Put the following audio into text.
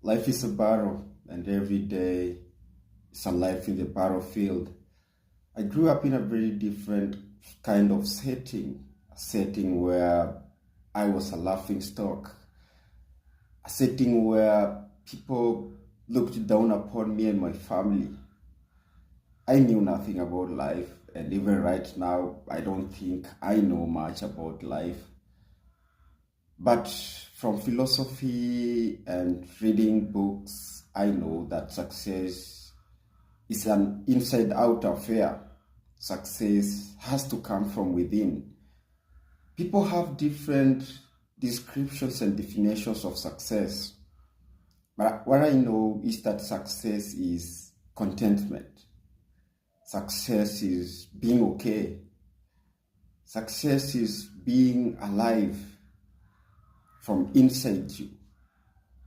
Life is a battle, and every day is a life in the battlefield. I grew up in a very different kind of setting, a setting where I was a laughing stock, a setting where people looked down upon me and my family. I knew nothing about life, and even right now, I don't think I know much about life. But from philosophy and reading books, I know that success is an inside out affair. Success has to come from within. People have different descriptions and definitions of success. But what I know is that success is contentment. Success is being okay. Success is being alive from inside you.